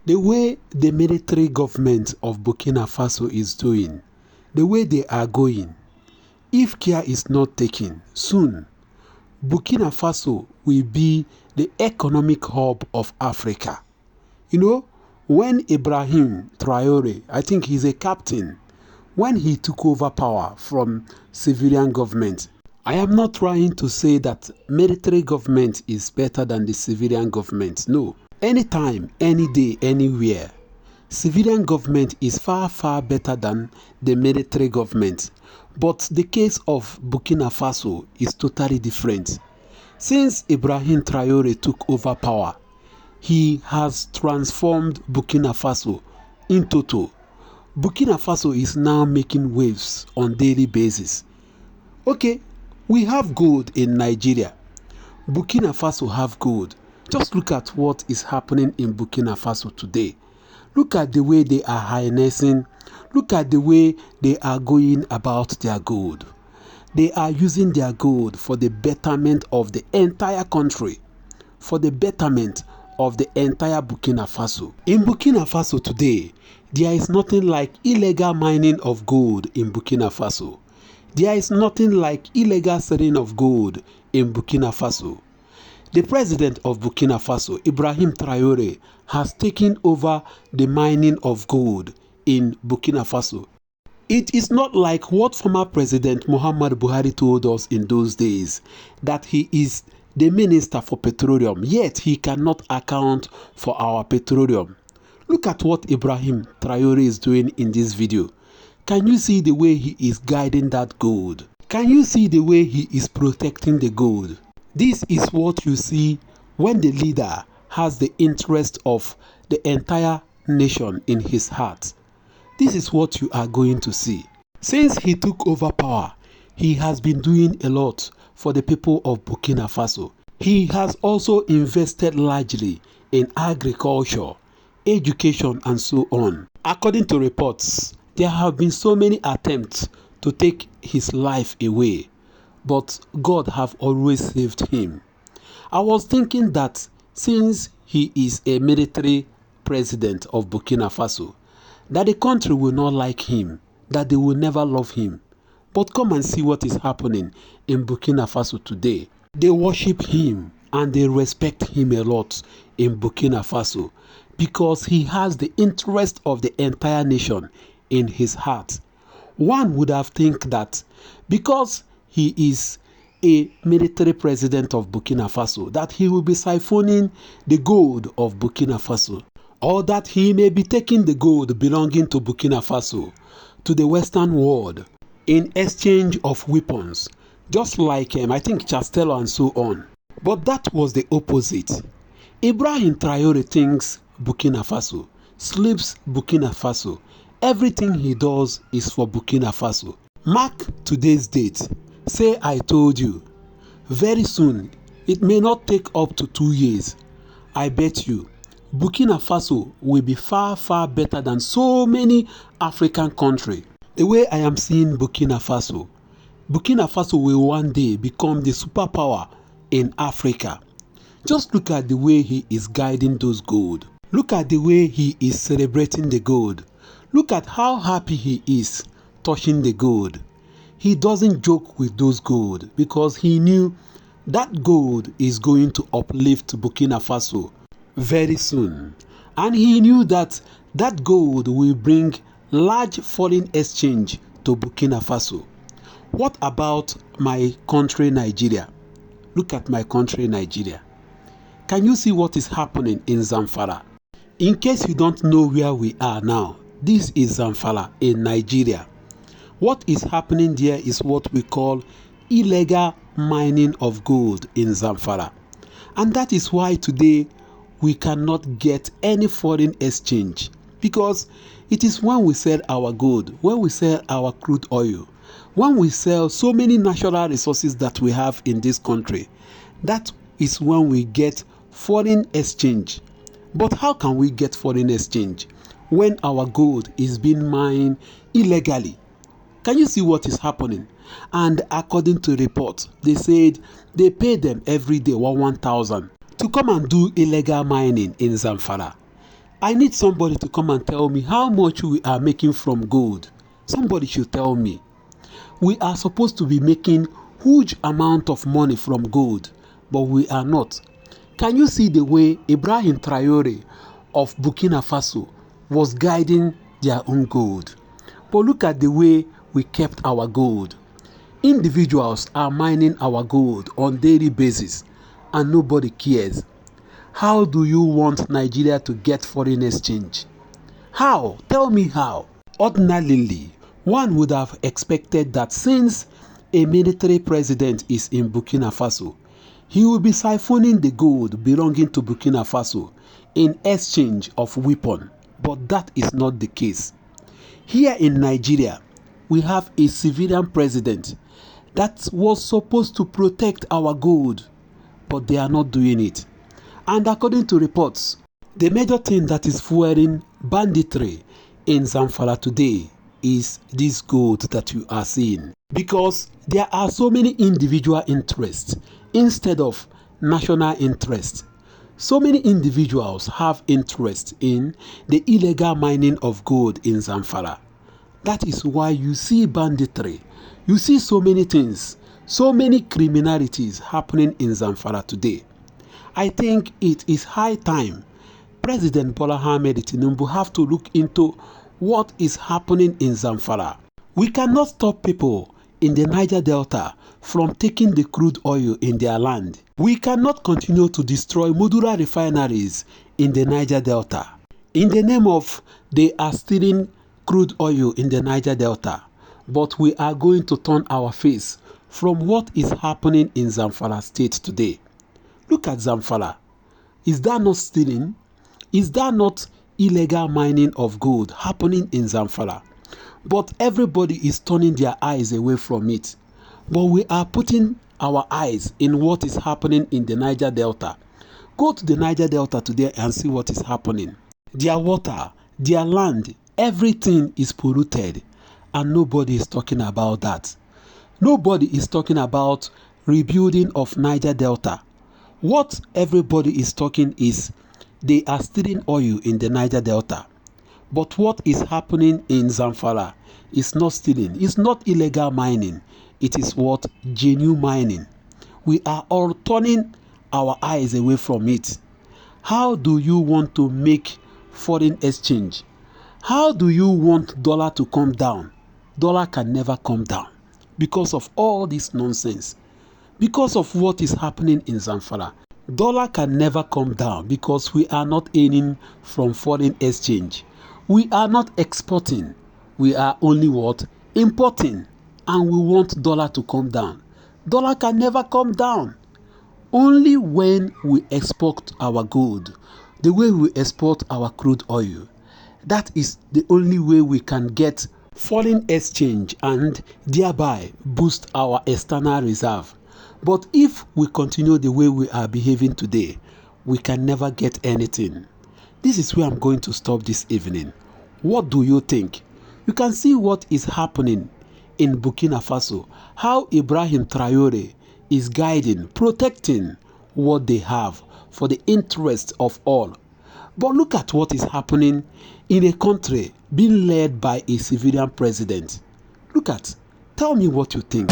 The way the military government of Burkina Faso is doing, the way they are going, if care is not taken, soon Burkina Faso will be the economic hub of Africa. You know, when Ibrahim Traore, I think he's a captain, when he took over power from civilian government, I am not trying to say that military government is better than the civilian government. No. Anytime, any day, anywhere, civilian government is far, far better than the military government. But the case of Burkina Faso is totally different. Since Ibrahim Traore took over power, he has transformed Burkina Faso in total. Burkina Faso is now making waves on daily basis. Okay, we have gold in Nigeria. Burkina Faso have gold. Just look at what is happening in Burkina Faso today. Look at the way they are harnessing. Look at the way they are going about their gold. They are using their gold for the betterment of the entire country, for the betterment of the entire Burkina Faso. In Burkina Faso today, there is nothing like illegal mining of gold in Burkina Faso. There is nothing like illegal selling of gold in Burkina Faso. The president of Burkina Faso, Ibrahim Traore, has taken over the mining of gold in Burkina Faso. It is not like what former President Muhammad Buhari told us in those days, that he is the minister for petroleum, yet he cannot account for our petroleum. Look at what Ibrahim Traore is doing in this video. Can you see the way he is guiding that gold? Can you see the way he is protecting the gold? This is what you see when the leader has the interest of the entire nation in his heart. This is what you are going to see. Since he took over power, he has been doing a lot for the people of Burkina Faso. He has also invested largely in agriculture, education, and so on. According to reports, there have been so many attempts to take his life away, but God have always saved him. I was thinking that since he is a military president of Burkina Faso, that the country will not like him, that they will never love him. But come and see what is happening in Burkina Faso today. They worship him and they respect him a lot in Burkina Faso because he has the interest of the entire nation in his heart. One would have think that because he is a military president of Burkina Faso, that he will be siphoning the gold of Burkina Faso, or that he may be taking the gold belonging to Burkina Faso to the Western world in exchange of weapons, just like I think Chastel and so on. But that was the opposite. Ibrahim Traore thinks Burkina Faso, sleeps Burkina Faso. Everything he does is for Burkina Faso. Mark today's date. Say I told you. Very soon, it may not take up to 2 years. I bet you, Burkina Faso will be far, far better than so many African countries. The way I am seeing Burkina Faso will one day become the superpower in Africa. Just look at the way he is guiding those gold. Look at the way he is celebrating the gold. Look at how happy he is touching the gold. He doesn't joke with those gold because he knew that gold is going to uplift Burkina Faso very soon. And he knew that that gold will bring large foreign exchange to Burkina Faso. What about my country, Nigeria? Look at my country, Nigeria. Can you see what is happening in Zamfara? In case you don't know where we are now, this is Zamfara in Nigeria. What is happening there is what we call illegal mining of gold in Zamfara. And that is why today we cannot get any foreign exchange, because it is when we sell our gold, when we sell our crude oil, when we sell so many natural resources that we have in this country, that is when we get foreign exchange. But how can we get foreign exchange when our gold is being mined illegally? Can you see what is happening? And according to reports, they said they pay them every day 1,000 to come and do illegal mining in Zamfara. I need somebody to come and tell me how much we are making from gold. Somebody should tell me. We are supposed to be making huge amount of money from gold, but we are not. Can you see the way Ibrahim Traore of Burkina Faso was guiding their own gold? But look at the way we kept our gold. Individuals are mining our gold on daily basis and nobody cares. How do you want Nigeria to get foreign exchange? How? Tell me how. Ordinarily, one would have expected that since a military president is in Burkina Faso, he will be siphoning the gold belonging to Burkina Faso in exchange of weapons, but that is not the case. Here in Nigeria, we have a civilian president that was supposed to protect our gold, but they are not doing it. And according to reports, the major thing that is fueling banditry in Zamfara today is this gold that you are seeing. Because there are so many individual interests instead of national interest. So many individuals have interest in the illegal mining of gold in Zamfara. That is why you see banditry. You see so many things, so many criminalities happening in Zamfara today. I think it is high time President Bola Ahmed Tinubu have to look into what is happening in Zamfara. We cannot stop people in the Niger Delta from taking the crude oil in their land. We cannot continue to destroy Mudura refineries in the Niger Delta. In the name of they are stealing crude oil in the Niger Delta, but we are going to turn our face from what is happening in Zamfara state today. Look at Zamfara. Is that not stealing? Is that not illegal mining of gold happening in Zamfara? But everybody is turning their eyes away from it. But we are putting our eyes in what is happening in the Niger Delta. Go to the Niger Delta today and see what is happening. Their water, their land, everything is polluted, and nobody is talking about that. Nobody is talking about rebuilding of Niger Delta. What everybody is talking is they are stealing oil in the Niger Delta. But what is happening in Zamfara is not stealing. It's not illegal mining. It is what? Genuine mining. We are all turning our eyes away from it. How do you want to make foreign exchange? How do you want dollar to come down? Dollar can never come down because of all this nonsense. Because of what is happening in Zamfara. Dollar can never come down because we are not earning from foreign exchange. We are not exporting. We are only what? Importing. And we want dollar to come down. Dollar can never come down. Only when we export our gold, the way we export our crude oil. That is the only way we can get foreign exchange and thereby boost our external reserve. But if we continue the way we are behaving today, we can never get anything. This is where I'm going to stop this evening. What do you think? You can see what is happening in Burkina Faso, how Ibrahim Traore is guiding, protecting what they have for the interest of all. But look at what is happening in a country being led by a civilian president. Look at, tell me what you think.